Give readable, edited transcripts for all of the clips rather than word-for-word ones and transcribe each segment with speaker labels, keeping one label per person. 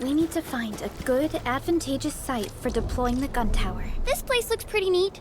Speaker 1: We need to find a good, advantageous site for deploying the gun tower.
Speaker 2: This place looks pretty neat.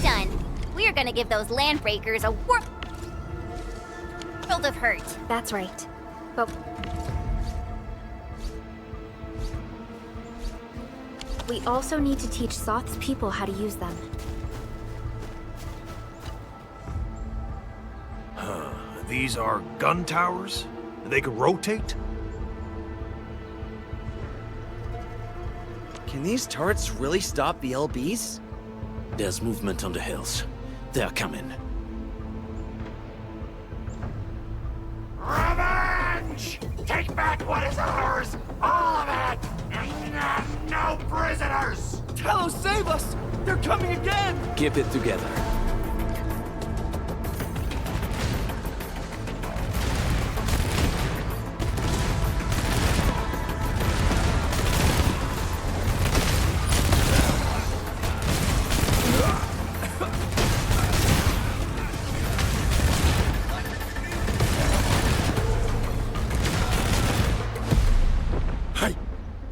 Speaker 2: Done. We're gonna give those landbreakers a world of hurt.
Speaker 1: That's right. But we also need to teach Soth's people how to use them.
Speaker 3: These are gun towers? They could rotate?
Speaker 4: Can these turrets really stop the LBs?
Speaker 5: There's movement on the hills. They're coming.
Speaker 6: Revenge! Take back what is ours! All of it! And no prisoners!
Speaker 4: Talos, save us! They're coming again!
Speaker 5: Keep it together.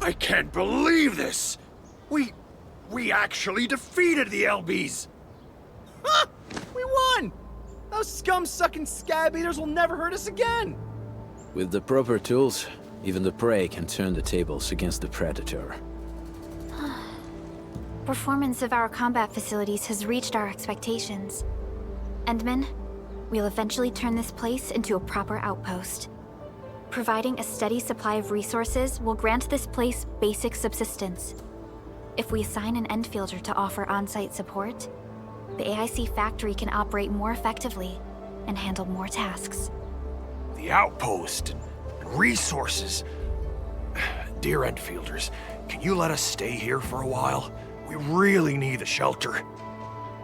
Speaker 6: I can't believe this! We actually defeated the LBs!
Speaker 4: Ha! We won! Those scum-sucking scab eaters will never hurt us again!
Speaker 5: With the proper tools, even the prey can turn the tables against the predator.
Speaker 1: Performance of our combat facilities has reached our expectations. Endman, we'll eventually turn this place into a proper outpost. Providing a steady supply of resources will grant this place basic subsistence. If we assign an Endfielder to offer on-site support, the AIC factory can operate more effectively and handle more tasks.
Speaker 3: The outpost and resources. Dear Enfielders, can you let us stay here for a while? We really need the shelter.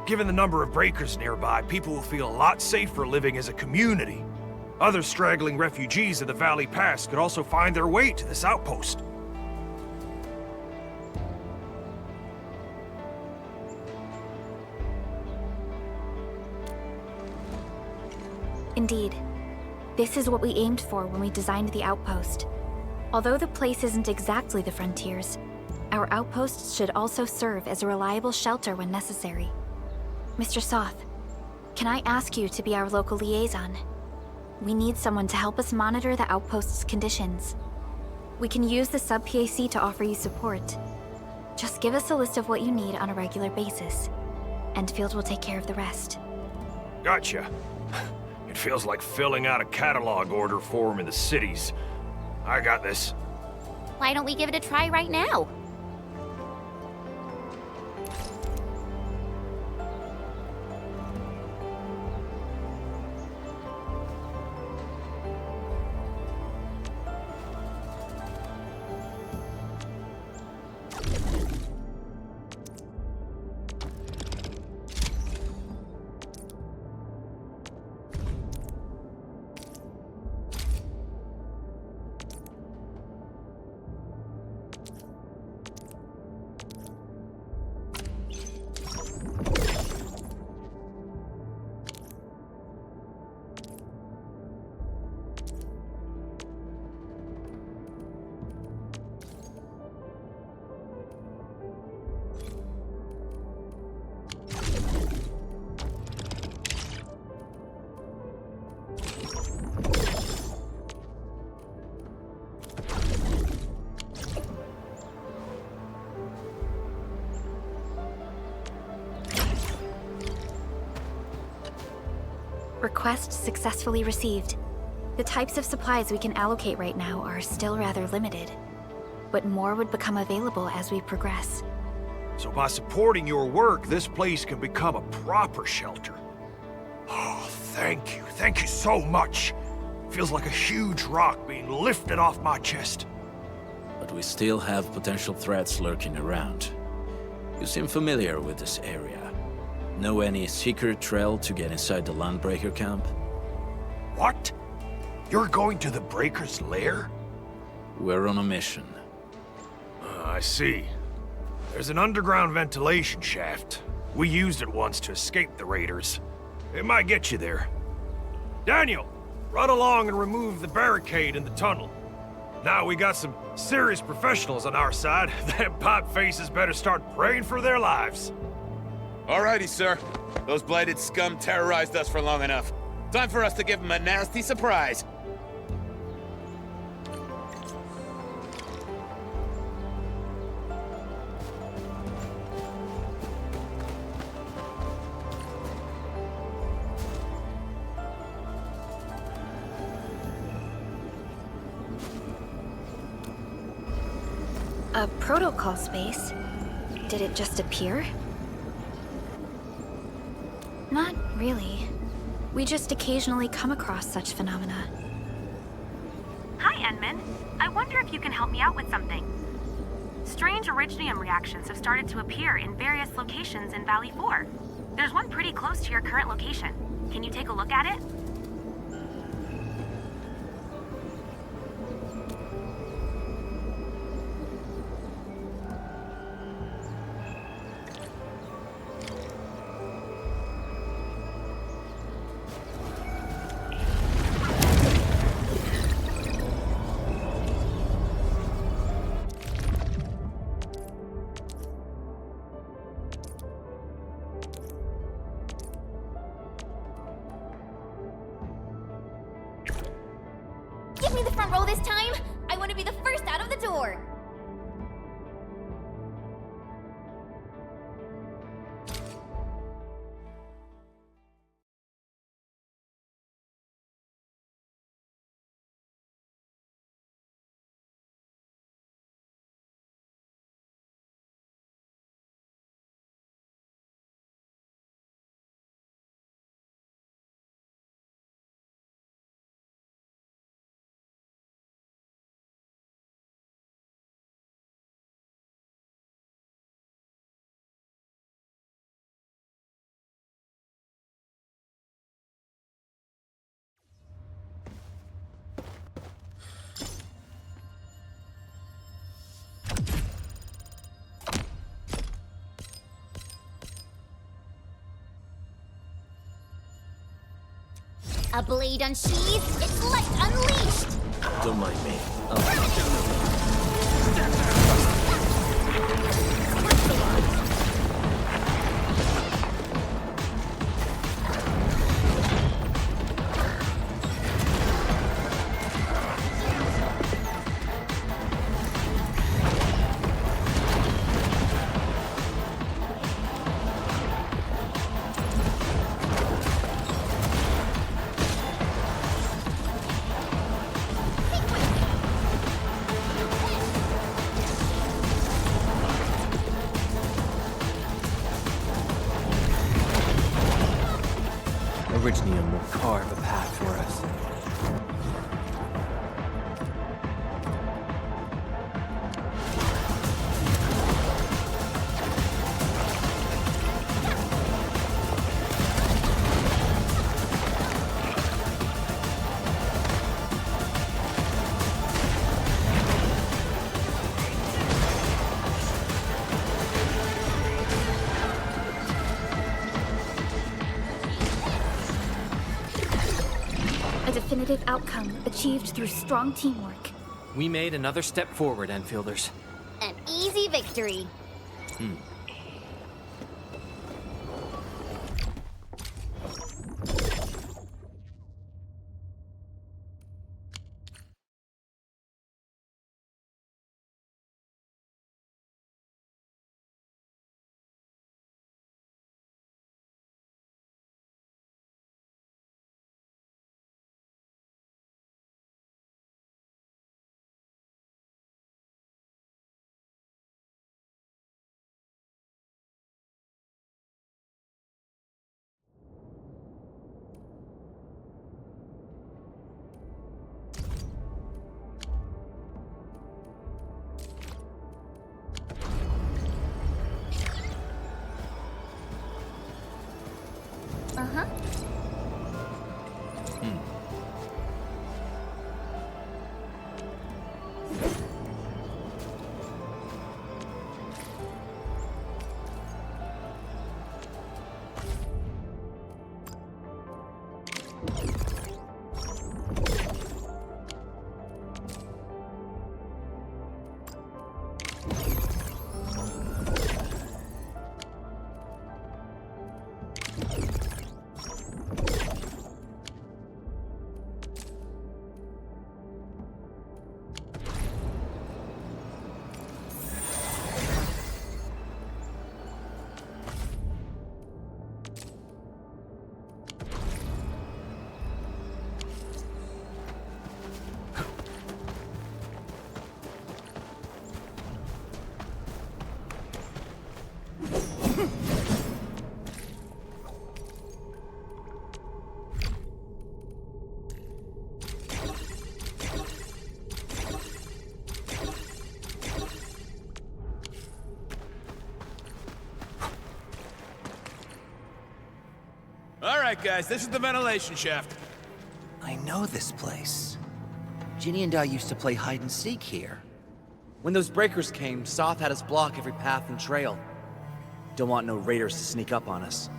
Speaker 3: Given the number of breakers nearby, people will feel a lot safer living as a community. Other straggling refugees of the Valley Pass could also find their way to this outpost.
Speaker 1: Indeed. This is what we aimed for when we designed the outpost. Although the place isn't exactly the frontiers, our outposts should also serve as a reliable shelter when necessary. Mr. Soth, can I ask you to be our local liaison? We need someone to help us monitor the outpost's conditions. We can use the sub-PAC to offer you support. Just give us a list of what you need on a regular basis. Endfield will take care of the rest.
Speaker 3: Gotcha. It feels like filling out a catalog order form in the cities. I got this.
Speaker 2: Why don't we give it a try right now?
Speaker 1: Request successfully received. The types of supplies we can allocate right now are still rather limited, but more would become available as we progress.
Speaker 3: So by supporting your work, this place can become a proper shelter. Oh, thank you. Thank you so much. Feels like a huge rock being lifted off my chest.
Speaker 5: But we still have potential threats lurking around. You seem familiar with this area. Know any secret trail to get inside the Landbreaker camp?
Speaker 3: What? You're going to the Breaker's lair?
Speaker 5: We're on a mission.
Speaker 3: I see. There's an underground ventilation shaft. We used it once to escape the raiders. It might get you there. Daniel, run along and remove the barricade in the tunnel. Now we got some serious professionals on our side. Them pipe faces better start praying for their lives.
Speaker 7: Alrighty, sir. Those blighted scum terrorized us for long enough. Time for us to give them a nasty surprise.
Speaker 1: A protocol space? Did it just appear? Not really. We just occasionally come across such phenomena.
Speaker 8: Hi, Enman. I wonder if you can help me out with something. Strange originium reactions have started to appear in various locations in Valley 4. There's one pretty close to your current location. Can you take a look at it?
Speaker 2: Give me the front row this time! I want to be the first out of the door! A blade unsheathed, its light unleashed!
Speaker 5: Don't mind me.
Speaker 4: Originium will carve a path for us.
Speaker 1: A definitive outcome achieved through strong teamwork.
Speaker 9: We made another step forward, Enfielders.
Speaker 2: An easy victory. Uh-huh.
Speaker 7: All right, guys, this is the ventilation shaft.
Speaker 4: I know this place. Ginny and I used to play hide and seek here. When those breakers came, Soth had us block every path and trail. Don't want no raiders to sneak up on us.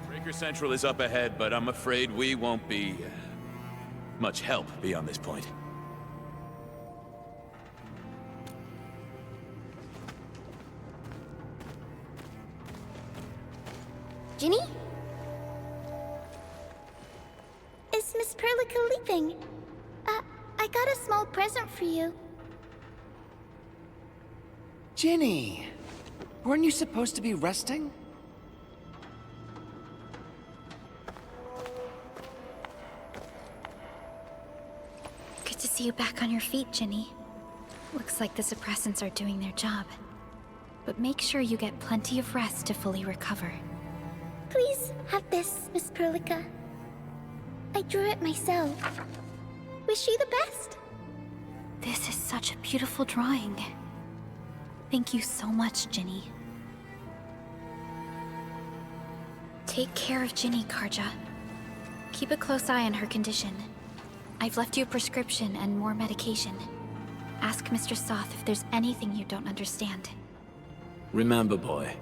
Speaker 7: Breaker Central is up ahead, but I'm afraid we won't be much help beyond this point.
Speaker 2: Ginny? Is Miss Perlica leaving? I got a small present for you.
Speaker 4: Ginny! Weren't you supposed to be resting?
Speaker 1: Good to see you back on your feet, Ginny. Looks like the suppressants are doing their job. But make sure you get plenty of rest to fully recover.
Speaker 2: Please have this, Miss Perlica. I drew it myself. Wish you the best.
Speaker 1: This is such a beautiful drawing. Thank you so much, Ginny. Take care of Ginny, Karja. Keep a close eye on her condition. I've left you a prescription and more medication. Ask Mr. Soth if there's anything you don't understand.
Speaker 5: Remember, boy,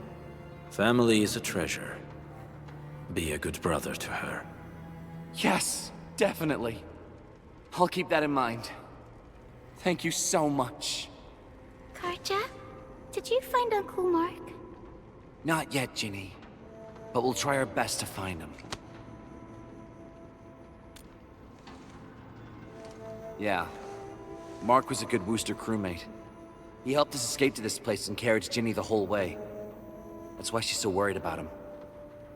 Speaker 5: Family is a treasure. Be a good brother to her.
Speaker 4: Yes, definitely. I'll keep that in mind. Thank you so much.
Speaker 2: Karja, did you find Uncle Mark?
Speaker 4: Not yet, Ginny. But we'll try our best to find him. Yeah. Mark was a good Wooster crewmate. He helped us escape to this place and carried Ginny the whole way. That's why she's so worried about him.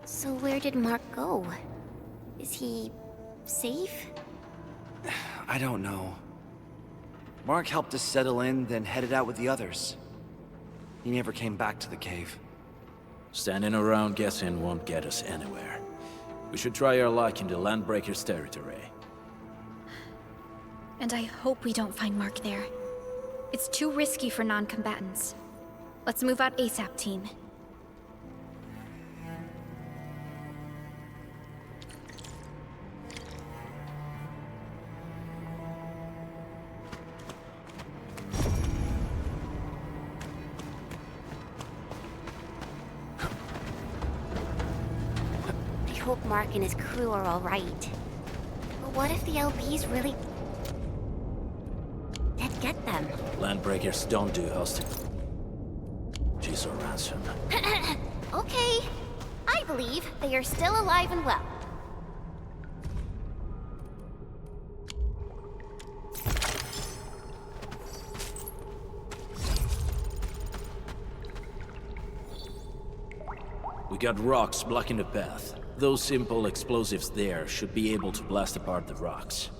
Speaker 2: So where did Mark go? Is he safe?
Speaker 4: I don't know. Mark helped us settle in, then headed out with the others. He never came back to the cave.
Speaker 5: Standing around guessing won't get us anywhere. We should try our luck in the Landbreakers' territory.
Speaker 1: And I hope we don't find Mark there. It's too risky for non-combatants. Let's move out ASAP, team.
Speaker 2: I hope Mark and his crew are alright. But what if the LBs really... did get them?
Speaker 5: Landbreakers don't do hostage. She's a ransom.
Speaker 2: Okay. I believe they are still alive and well.
Speaker 5: We got rocks blocking the path. Those simple explosives there should be able to blast apart the rocks.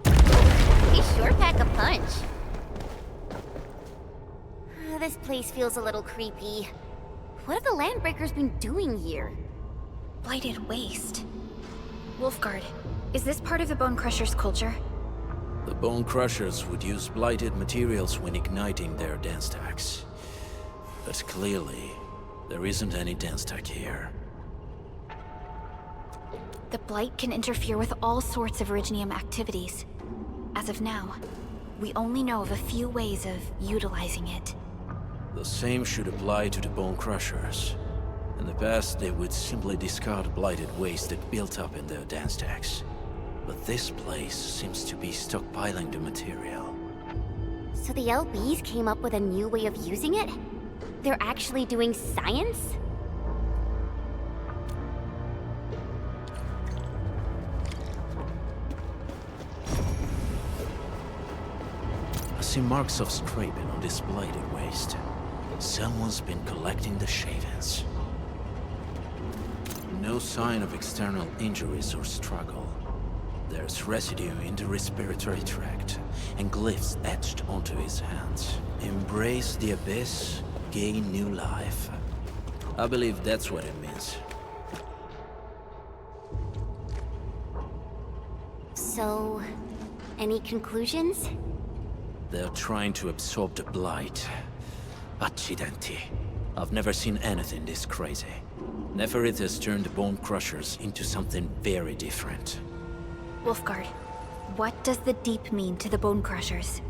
Speaker 2: They sure pack a punch. This place feels a little creepy. What have the Landbreakers been doing here?
Speaker 1: Blighted waste. Wolfguard, is this part of the Bone Crusher's culture?
Speaker 5: The Bone Crushers would use blighted materials when igniting their dance stacks. But clearly, there isn't any dance stack here.
Speaker 1: The Blight can interfere with all sorts of Originium activities. As of now, we only know of a few ways of utilizing it.
Speaker 5: The same should apply to the Bone Crushers. In the past, they would simply discard blighted waste that built up in their dance stacks. But this place seems to be stockpiling the material.
Speaker 2: So the LBs came up with a new way of using it? They're actually doing science?
Speaker 5: I see marks of scraping on this blighted waste. Someone's been collecting the shavings. No sign of external injuries or struggle. There's residue in the respiratory tract, and glyphs etched onto his hands. Embrace the abyss, gain new life. I believe that's what it means.
Speaker 2: So, any conclusions?
Speaker 5: They're trying to absorb the blight. Accidenti. I've never seen anything this crazy. Neferith has turned the Bone Crushers into something very different.
Speaker 1: Wolfguard, what does the Deep mean to the Bone Crushers?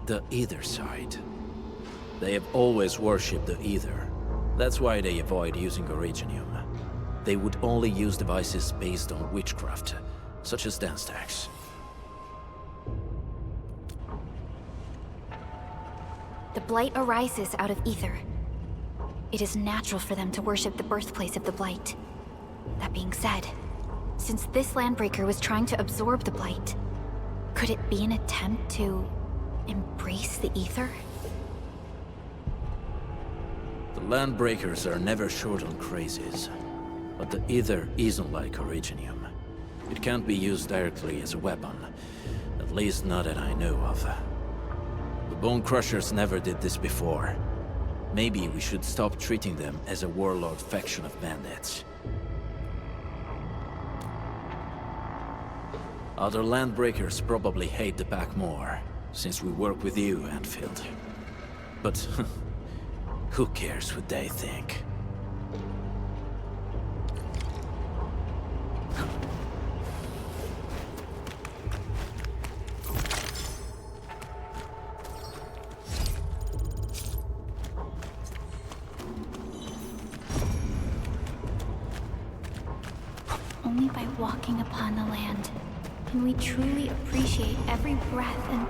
Speaker 5: The Ether side. They have always worshipped the Ether. That's why they avoid using Originium. They would only use devices based on witchcraft, such as dance stacks.
Speaker 1: The Blight arises out of Ether. It is natural for them to worship the birthplace of the Blight. That being said, since this Landbreaker was trying to absorb the Blight, could it be an attempt to embrace the Ether?
Speaker 5: The Landbreakers are never short on crazes, but the Ether isn't like Originium. It can't be used directly as a weapon, at least not that I know of. The Bone Crushers never did this before. Maybe we should stop treating them as a warlord faction of bandits. Other Landbreakers probably hate the pack more, since we work with you, Endfield. But who cares what they think?
Speaker 1: only by walking upon the land can we truly appreciate every breath and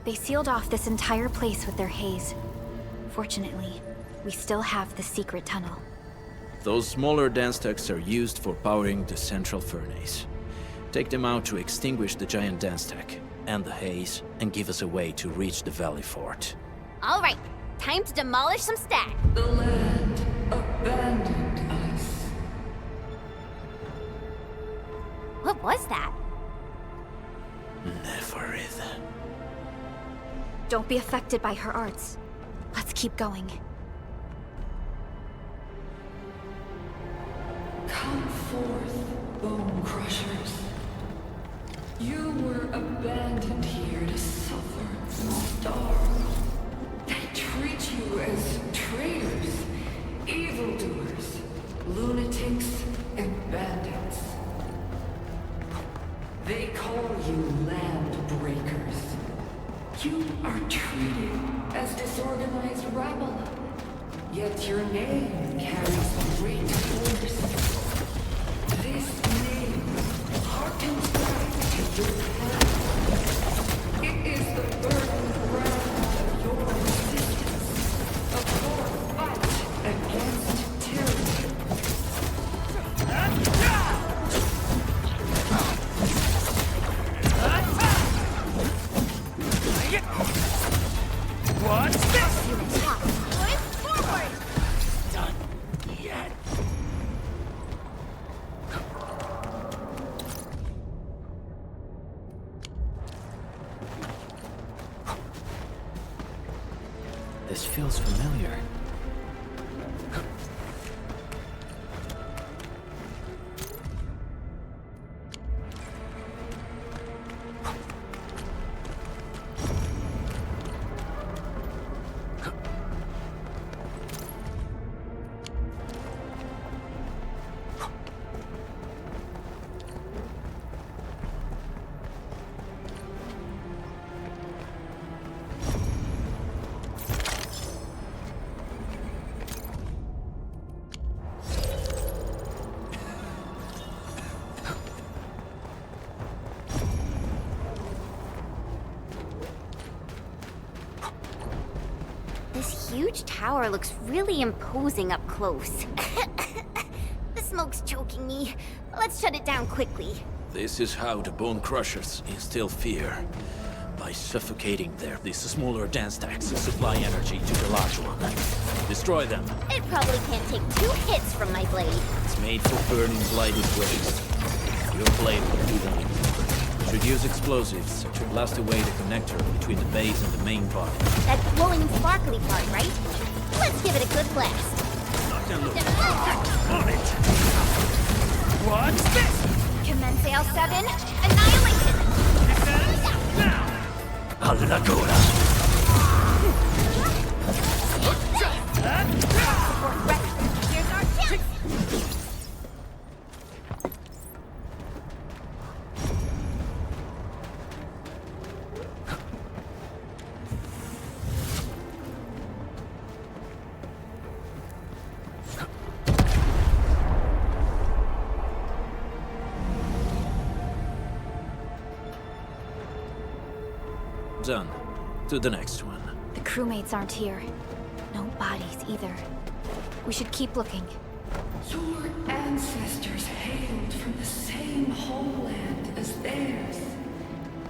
Speaker 1: They sealed off this entire place with their haze. Fortunately, we still have the secret tunnel.
Speaker 5: Those smaller dance techs are used for powering the central furnace. Take them out to extinguish the giant dance tech and the haze, and give us a way to reach the valley fort.
Speaker 2: All right, time to demolish some stack.
Speaker 10: The land abandoned us.
Speaker 2: What was that?
Speaker 5: Neverith.
Speaker 1: Don't be affected by her arts. Let's keep going.
Speaker 10: Come forth, bone crushers. You were abandoned here to suffer and starve. They treat you as traitors, evildoers, lunatics, and bandits. They call you land breakers. You are treated as disorganized rabble, yet your name carries great force. This name harkens back to your past. It is the burning ground of your resistance, of your fight against tyranny.
Speaker 6: What's this?
Speaker 2: Push forward!
Speaker 6: Done yet.
Speaker 9: This feels familiar.
Speaker 2: This huge tower looks really imposing up close. The smoke's choking me. Let's shut it down quickly.
Speaker 5: This is how the Bone Crushers instill fear. By suffocating these smaller dance techs to supply energy to the large one. Destroy them.
Speaker 2: It probably can't take 2 hits from my blade.
Speaker 5: It's made for burning blighted waste. Your blade will do that. Should use explosives to blast away the connector between the base and the main body.
Speaker 2: That glowing sparkly part, right? Let's give it a good blast.
Speaker 6: On it. What's this?
Speaker 2: Commence L7, annihilation!
Speaker 6: Now. Allora.
Speaker 2: Here's our chance!
Speaker 5: Done. To the next one.
Speaker 1: The crewmates aren't here. No bodies either. We should keep looking.
Speaker 10: Your ancestors hailed from the same homeland as theirs.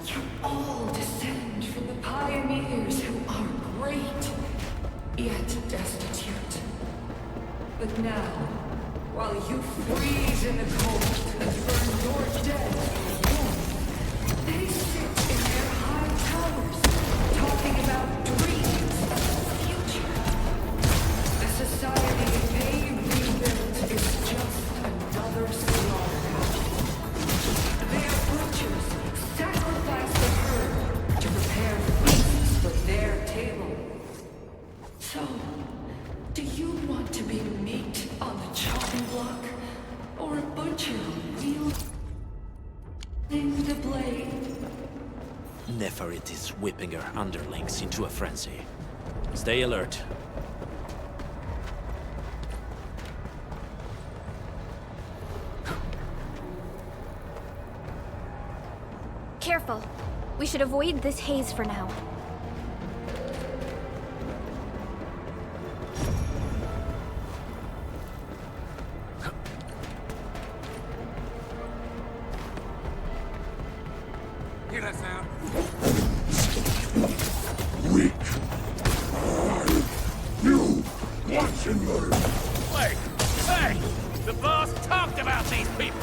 Speaker 10: You all descend from the pioneers who are great, yet destitute. But now, while you freeze in the cold and burn your dead in the warmth, they sit in their high towers, talking about dreams of the future. The society they rebuilt is just another slaughterhouse. Their butchers sacrifice the herd to prepare feasts for their table. So, do you want to be meat on the chopping block, or a butcher on wheels?
Speaker 5: Neferit is whipping her underlings into a frenzy. Stay alert.
Speaker 1: Careful. We should avoid this haze for now.
Speaker 6: Hear that sound?
Speaker 11: Weak. You watch and learn.
Speaker 6: Wait! Hey! The boss talked about these people!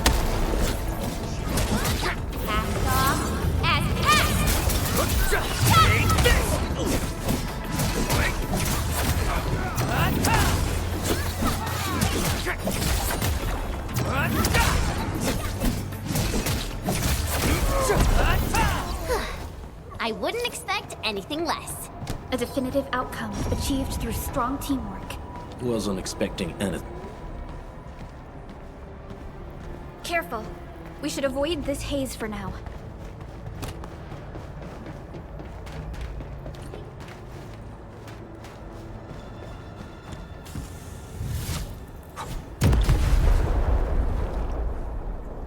Speaker 2: Cast off as cast!
Speaker 6: Take this!
Speaker 2: I wouldn't expect anything less.
Speaker 1: A definitive outcome achieved through strong teamwork.
Speaker 5: Wasn't expecting anything.
Speaker 1: Careful. We should avoid this haze for now.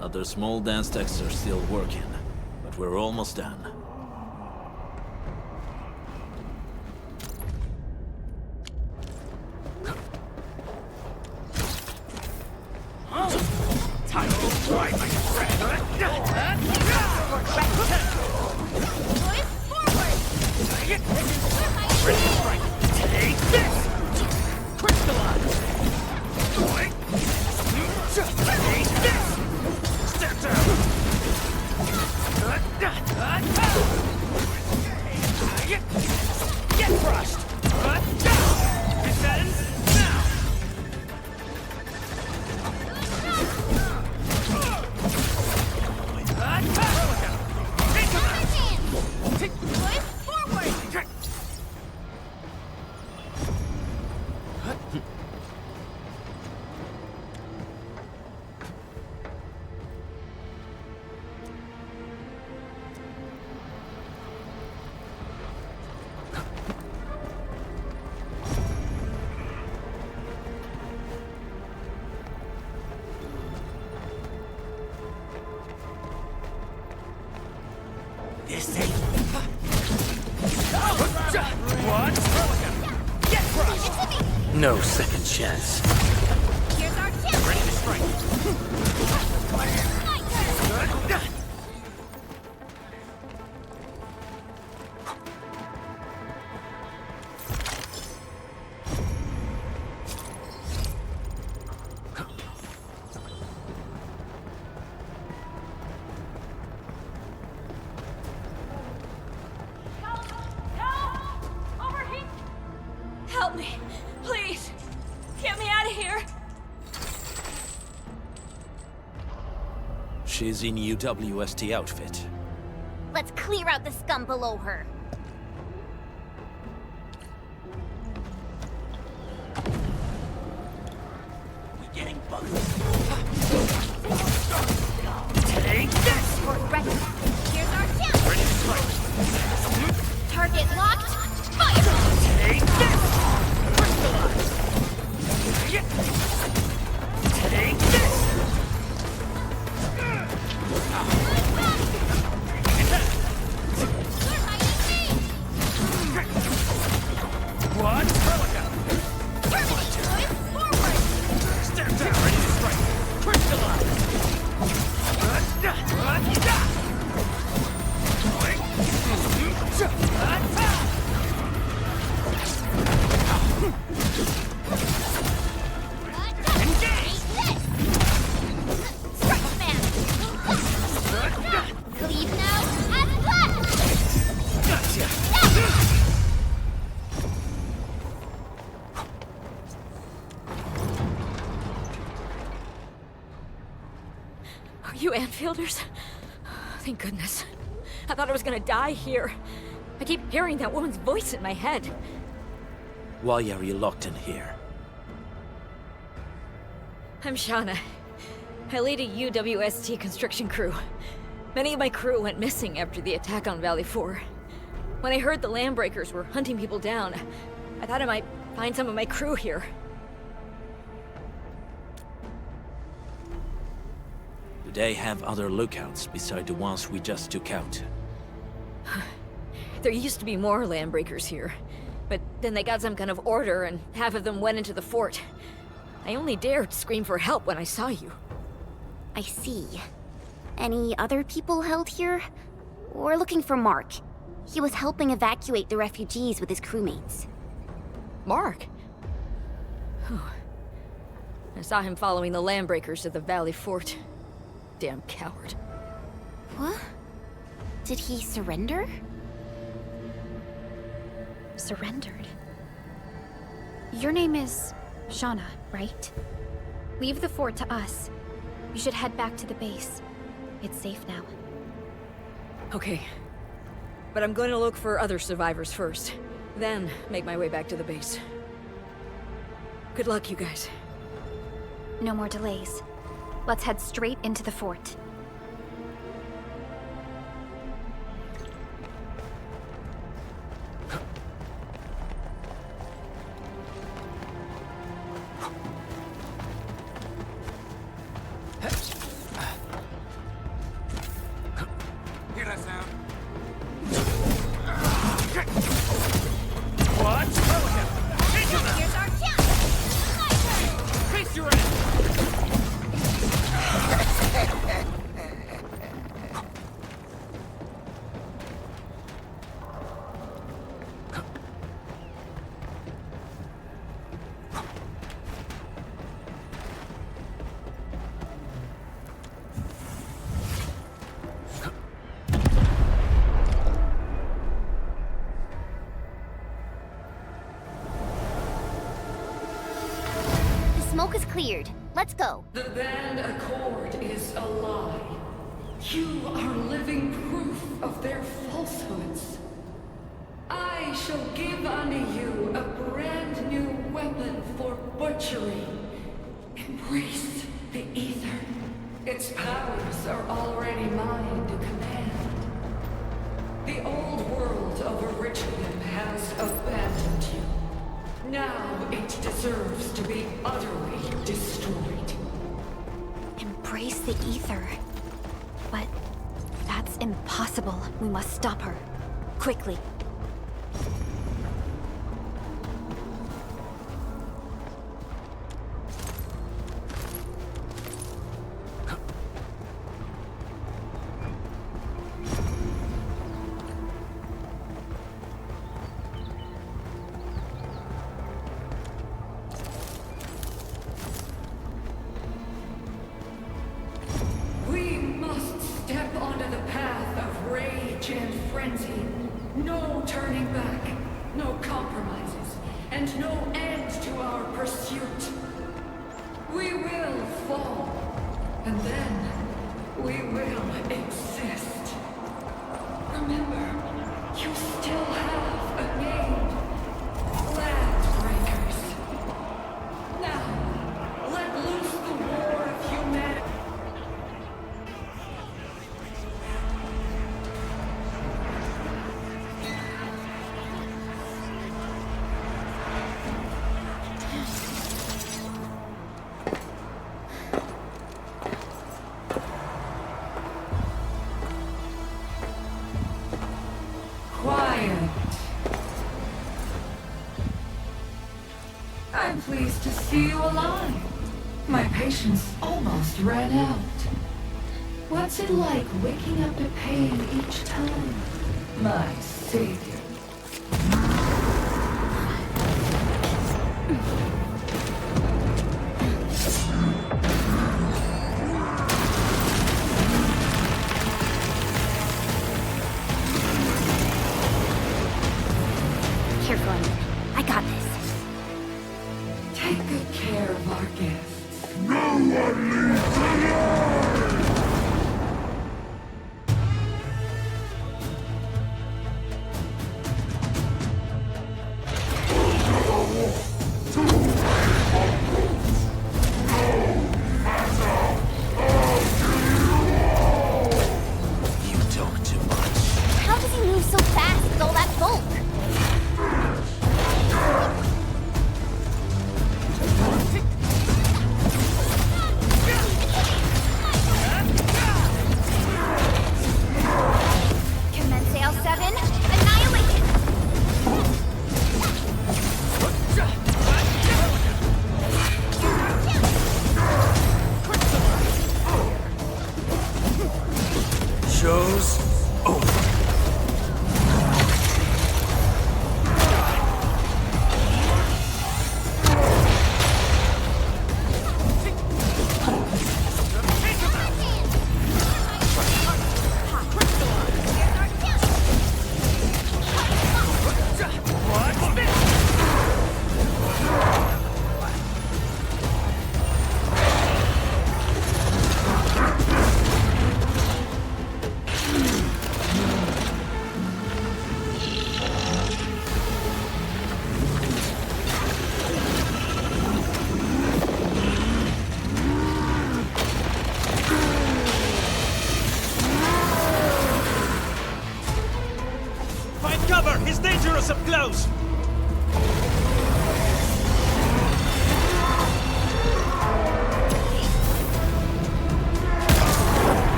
Speaker 5: Other small dance techs are still working, but we're almost done.
Speaker 6: This ain't... What? Get crushed!
Speaker 9: No second chance.
Speaker 2: Here's our chance!
Speaker 6: Ready to strike.
Speaker 2: My turn!
Speaker 8: Help me! Please! Get me out of here!
Speaker 5: She's in UWST outfit.
Speaker 2: Let's clear out the scum below her.
Speaker 6: We're getting bugged. Take this!
Speaker 2: We're ready. Here's our chance!
Speaker 6: Ready to strike.
Speaker 2: Target locked. Fire!
Speaker 6: Take this! Crystallize! Take this! What? Step down, ready to strike. Crystallize!
Speaker 2: Leave now and left!
Speaker 6: Gotcha!
Speaker 8: Are you Anfielders? Thank goodness. I thought I was gonna die here. I keep hearing that woman's voice in my head.
Speaker 5: Why are you locked in here?
Speaker 8: I'm Shauna. I lead a UWST construction crew.
Speaker 12: Many of my crew went missing after the attack on Valley 4. When I heard the Landbreakers were hunting people down, I thought I might find some of my crew here.
Speaker 5: Do they have other lookouts beside the ones we just took out?
Speaker 12: There used to be more Landbreakers here, but then they got some kind of order and half of them went into the fort. I only dared scream for help when I saw you.
Speaker 2: I see. Any other people held here? We're looking for Mark. He was helping evacuate the refugees with his crewmates.
Speaker 12: Mark? I saw him following the Landbreakers to the Valley Fort. Damn coward.
Speaker 2: What? Did he surrender?
Speaker 1: Surrendered? Your name is Shauna, right? Leave the fort to us. You should head back to the base. It's safe now.
Speaker 12: Okay. But I'm going to look for other survivors first. Then make my way back to the base. Good luck, you guys.
Speaker 1: No more delays. Let's head straight into the fort.
Speaker 6: Hear that sound?
Speaker 3: What?
Speaker 2: Here's our chance!
Speaker 3: Face your ass!
Speaker 2: The smoke is cleared. Let's go.
Speaker 10: The Band Accord is a lie. You are living proof of their falsehoods. I shall give unto you a brand new weapon for butchery. Embrace the ether. Its powers are already mine to command. The old world of Originum has abandoned you. Now it deserves to be utterly destroyed.
Speaker 1: Embrace the ether. But that's impossible. We must stop her. Quickly.
Speaker 10: We must step onto the path of rage and frenzy. No turning back, no compromises, and no end to our pursuit. We will fall, and then we will exist. Remember, you still have a name. Landbreakers. Now, let loose the war of humanity. Quiet. I'm pleased to see you alive. My patience almost ran out. What's it like waking up to pain each time? My savior.
Speaker 2: Careful, Ender. I got this.
Speaker 10: Take good care of our guests.
Speaker 11: No one leaves alive!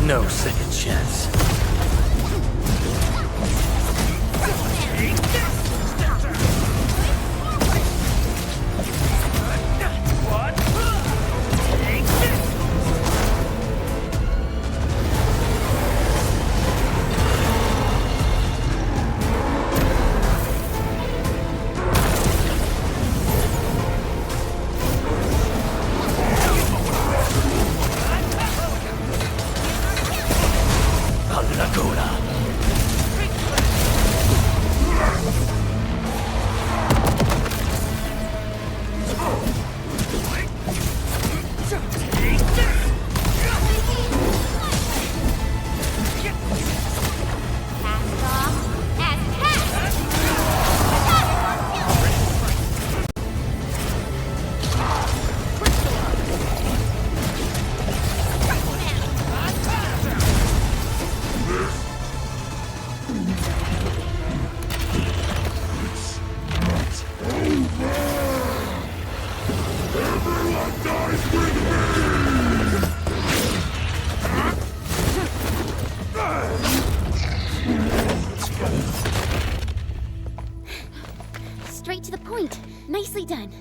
Speaker 9: No second chance.
Speaker 2: Straight to the point. Nicely done.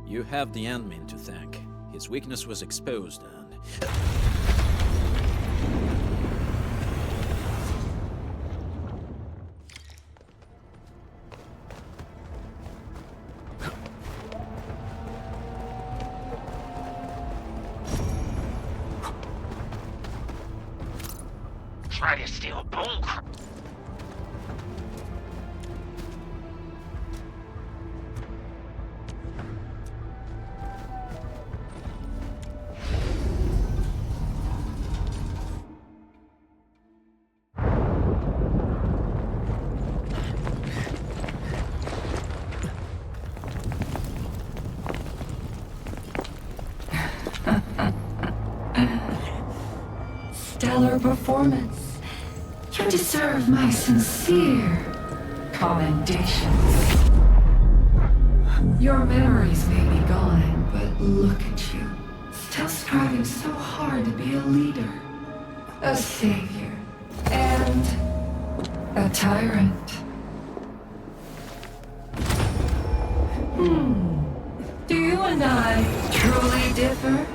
Speaker 5: You have the admin to thank. His weakness was exposed and...
Speaker 6: Try to steal bull.
Speaker 10: Stellar performance. You deserve my sincere commendations. Your memories may be gone, but look at you. Still striving so hard to be a leader, a savior, and a tyrant. Do you and I truly differ?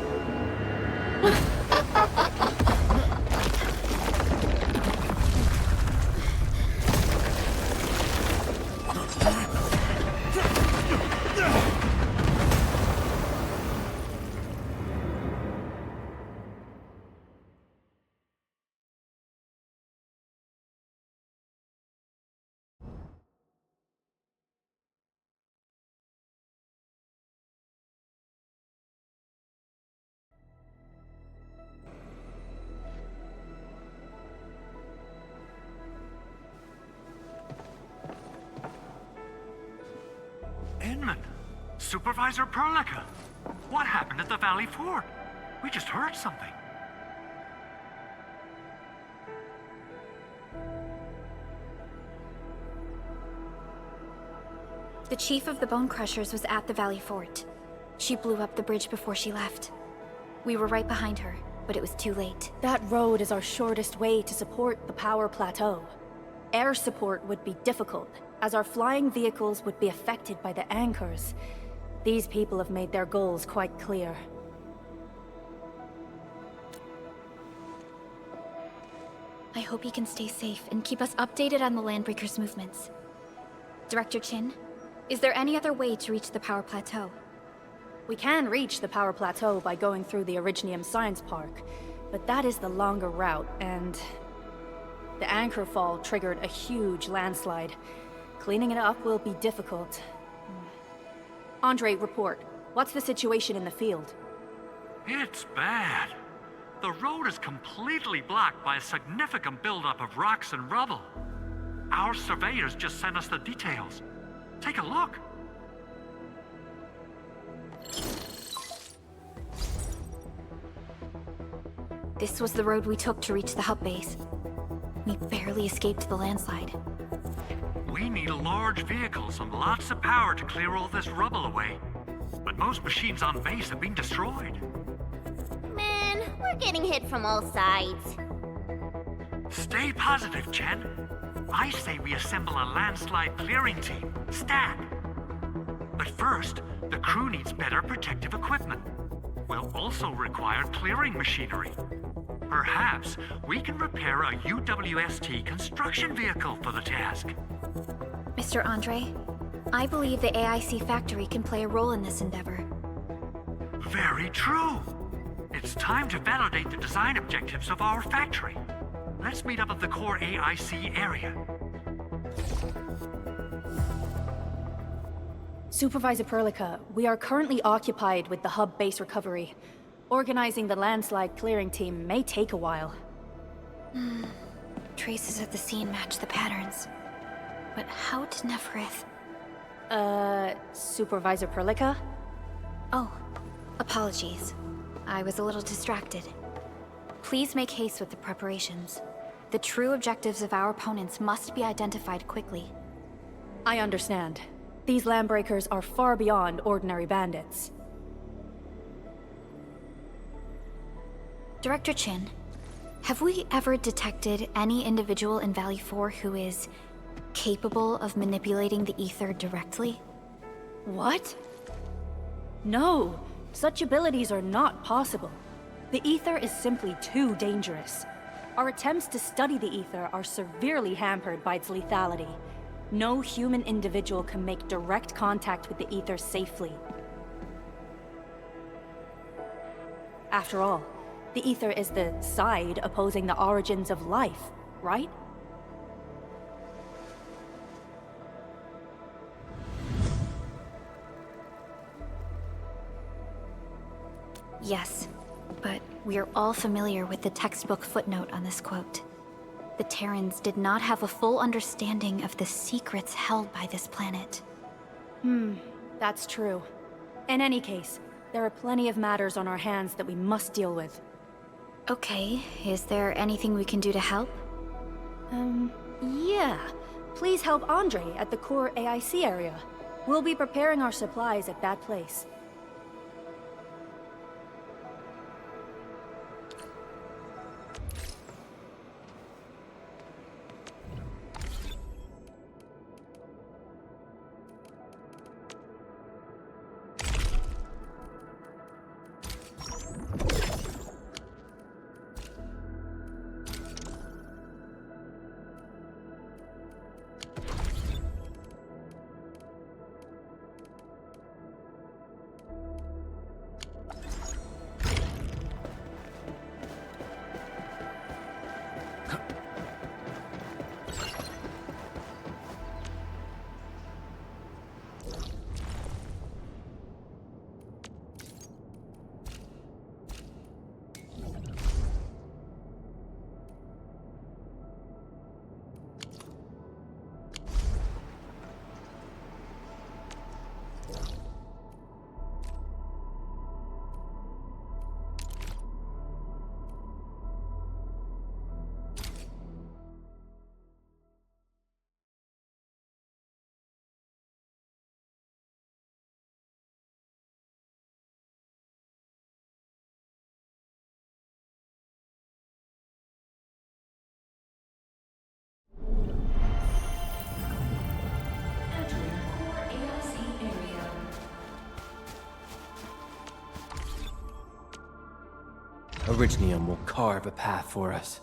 Speaker 6: Inman, Supervisor Perlica, what happened at the Valley Fort? We just heard something.
Speaker 1: The chief of the Bone Crushers was at the Valley Fort. She blew up the bridge before she left. We were right behind her, but it was too late.
Speaker 13: That road is our shortest way to support the power plateau. Air support would be difficult, as our flying vehicles would be affected by the anchors. These people have made their goals quite clear.
Speaker 1: I hope he can stay safe and keep us updated on the Landbreakers' movements. Director Chin, is there any other way to reach the power plateau?
Speaker 13: We can reach the power plateau by going through the Originium Science Park, but that is the longer route, and the anchor fall triggered a huge landslide. Cleaning it up will be difficult. Andre, report. What's the situation in the field?
Speaker 6: It's bad. The road is completely blocked by a significant buildup of rocks and rubble. Our surveyors just sent us the details. Take a look.
Speaker 1: This was the road we took to reach the hub base. We barely escaped the landslide.
Speaker 6: We need large vehicles and lots of power to clear all this rubble away. But most machines on base have been destroyed.
Speaker 2: Man, we're getting hit from all sides.
Speaker 6: Stay positive, Chen. I say we assemble a landslide clearing team, stat. But first, the crew needs better protective equipment. We'll also require clearing machinery. Perhaps we can repair a UWST construction vehicle for the task.
Speaker 1: Mr. Andre, I believe the AIC factory can play a role in this endeavor.
Speaker 6: Very true. It's time to validate the design objectives of our factory. Let's meet up at the core AIC area.
Speaker 13: Supervisor Perlica, we are currently occupied with the hub base recovery. Organizing the landslide clearing team may take a while.
Speaker 1: Traces at the scene match the patterns. But how did Neferith...
Speaker 13: Supervisor Perlica?
Speaker 1: Oh, apologies. I was a little distracted. Please make haste with the preparations. The true objectives of our opponents must be identified quickly.
Speaker 13: I understand. These landbreakers are far beyond ordinary bandits.
Speaker 1: Director Chin, have we ever detected any individual in Valley 4 who is capable of manipulating the ether directly?
Speaker 13: What? No, such abilities are not possible. The ether is simply too dangerous. Our attempts to study the ether are severely hampered by its lethality. No human individual can make direct contact with the ether safely. After all, the ether is the side opposing the origins of life, right?
Speaker 1: Yes, but we are all familiar with the textbook footnote on this quote. The Terrans did not have a full understanding of the secrets held by this planet.
Speaker 13: That's true. In any case, there are plenty of matters on our hands that we must deal with.
Speaker 1: Okay, is there anything we can do to help?
Speaker 13: Yeah. Please help Andre at the core AIC area. We'll be preparing our supplies at that place.
Speaker 9: Originium will carve a path for us.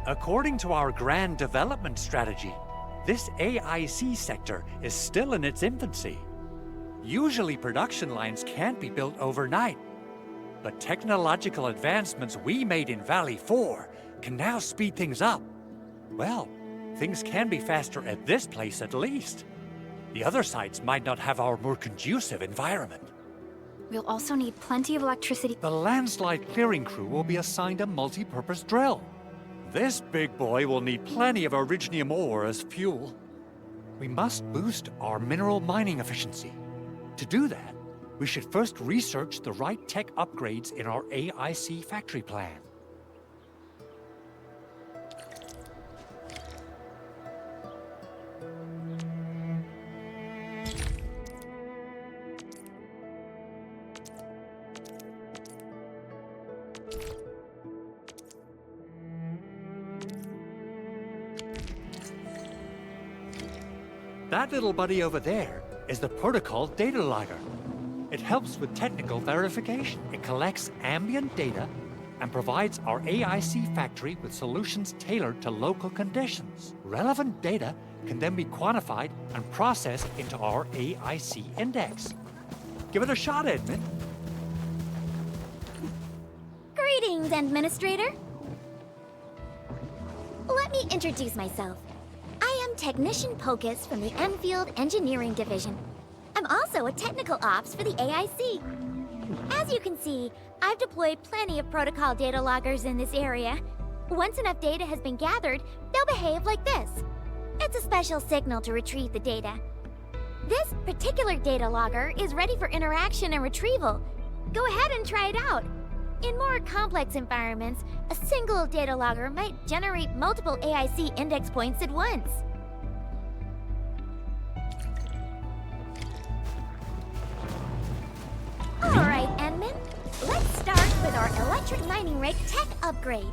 Speaker 6: According to our grand development strategy, this AIC sector is still in its infancy. Usually production lines can't be built overnight, but technological advancements we made in Valley 4 can now speed things up. Well, things can be faster at this place at least. The other sites might not have our more conducive environment.
Speaker 1: We'll also need plenty of electricity.
Speaker 6: The landslide clearing crew will be assigned a multi-purpose drill. This big boy will need plenty of Originium ore as fuel. We must boost our mineral mining efficiency. To do that, we should first research the right tech upgrades in our AIC factory plan. That little buddy over there is the protocol data logger. It helps with technical verification. It collects ambient data and provides our AIC factory with solutions tailored to local conditions. Relevant data can then be quantified and processed into our AIC index. Give it a shot, Edmund.
Speaker 2: Greetings, Administrator. Let me introduce myself. I am Technician Pocus from the Enfield Engineering Division. I'm also a technical ops for the AIC. As you can see, I've deployed plenty of protocol data loggers in this area. Once enough data has been gathered, they'll behave like this. It's a special signal to retrieve the data. This particular data logger is ready for interaction and retrieval. Go ahead and try it out. In more complex environments, a single data logger might generate multiple AIC index points at once. Alright, Enman. Let's start with our electric mining rig tech upgrade.